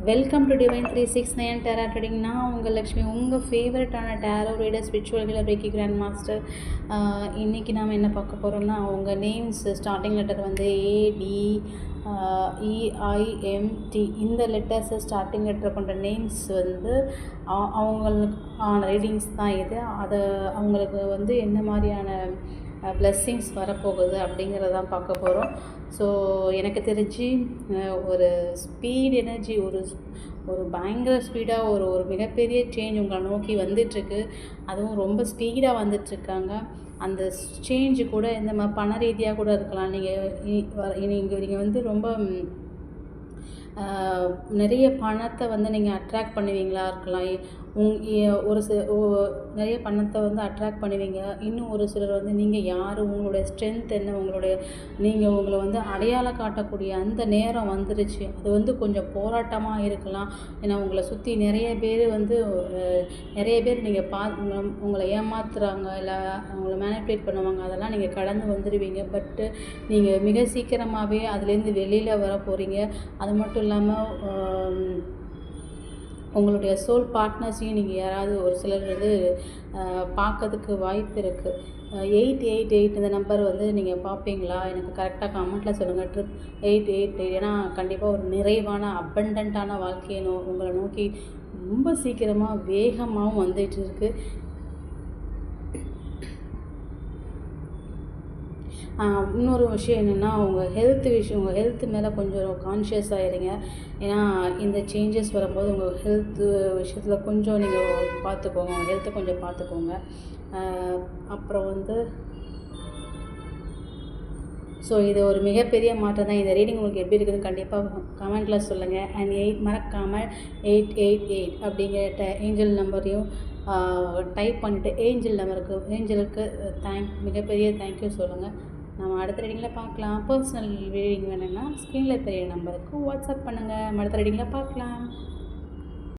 Welcome to divine 369 tarot trading. நான் உங்கள் லக்ஷ்மி, உங்கள் ஃபேவரட்டான tarot reader, spiritual healer, reiki grand master. இன்றைக்கி நாம் என்ன பார்க்க போகிறோம்னா, உங்கள் நேம்ஸ் ஸ்டார்டிங் லெட்டர் வந்து ADEIMT இந்த லெட்டர்ஸை ஸ்டார்டிங் லெட்டர் கொண்ட நேம்ஸ் வந்து அவங்களுக்கு ரீடிங்ஸ் தான் இது. அவங்களுக்கு வந்து என்ன மாதிரியான பிளெஸ்ஸிங்ஸ் வரப்போகுது அப்படிங்கிறதான் பார்க்க போகிறோம். ஸோ எனக்கு தெரிஞ்சு ஒரு ஸ்பீட் எனர்ஜி, ஒரு பயங்கர ஸ்பீடாக ஒரு மிகப்பெரிய சேஞ்ச் உங்களை நோக்கி வந்துட்டுருக்கு. அதுவும் ரொம்ப ஸ்பீடாக வந்துட்டுருக்காங்க. அந்த சேஞ்சு கூட இந்த மாதிரி பண ரீதியாக கூட இருக்கலாம். நீங்கள் வந்து ரொம்ப நிறைய பணத்தை வந்து நீங்கள் அட்ராக்ட் பண்ணுவீங்களா இருக்கலாம். நிறைய பணத்தை வந்து அட்ராக்ட் பண்ணுவீங்க. இன்னும் ஒரு சிலர் வந்து நீங்கள் யார், உங்களுடைய ஸ்ட்ரென்த் என்ன, நீங்கள் உங்களை வந்து அடையாளம் காட்டக்கூடிய அந்த நேரம் வந்துருச்சு. அது வந்து கொஞ்சம் போராட்டமாக இருக்கலாம். ஏன்னா உங்களை சுற்றி நிறைய பேர் நீங்கள் உங்களை ஏமாத்துறாங்க, இல்லை உங்களை மேனிப்புலேட் பண்ணுவாங்க. அதெல்லாம் நீங்கள் கடந்து வந்துடுவீங்க. பட்டு நீங்கள் மிக சீக்கிரமாகவே அதுலேருந்து வெளியில் வர போகிறீங்க. அது மட்டும் இல்லாமல் உங்களுடைய சோல் பார்ட்னர்ஸையும் நீங்கள் யாராவது ஒரு சிலர் வந்து பார்க்கறதுக்கு வாய்ப்பு இருக்குது. 888 இந்த நம்பர் வந்து நீங்கள் பார்ப்பீங்களா? எனக்கு கரெக்டாக கமெண்ட்டில் சொல்லுங்கள். 888. ஏன்னா கண்டிப்பாக ஒரு நிறைவான அபண்டண்ட்டான வாழ்க்கையை உங்களை நோக்கி ரொம்ப சீக்கிரமாக வேகமாகவும் வந்துட்டு இருக்குது. இன்னொரு விஷயம் என்னென்னா, உங்கள் ஹெல்த்து மேலே கொஞ்சம் கான்ஷியஸ் ஆகிடுங்க. ஏன்னா இந்த சேஞ்சஸ் வரும்போது உங்கள் ஹெல்த்து விஷயத்தில் கொஞ்சம் நீங்கள் பார்த்துக்கோங்க. உங்கள் ஹெல்த்தை கொஞ்சம் பார்த்துக்கோங்க. அப்புறம் வந்து ஸோ இது ஒரு மிகப்பெரிய மாற்றம் தான். இந்த ரீடிங் உங்களுக்கு எப்படி இருக்குதுன்னு கண்டிப்பாக கமெண்ட்டில் சொல்லுங்கள். அண்ட் மறக்காமல் 888 அப்படிங்கிற ஏஞ்சல் நம்பரையும் டைப் பண்ணிவிட்டு ஏஞ்சலுக்கு மிகப்பெரிய தேங்க்யூ சொல்லுங்கள். நம்ம அடுத்த ரீடிங்கில் பார்க்கலாம். பர்சனல் ரீடிங் வேணும்னா ஸ்க்ரீனில் தெரிய நம்பருக்கு வாட்ஸ்அப் பண்ணுங்கள். நம்ம அடுத்த ரீடிங்கில் பார்க்கலாம்.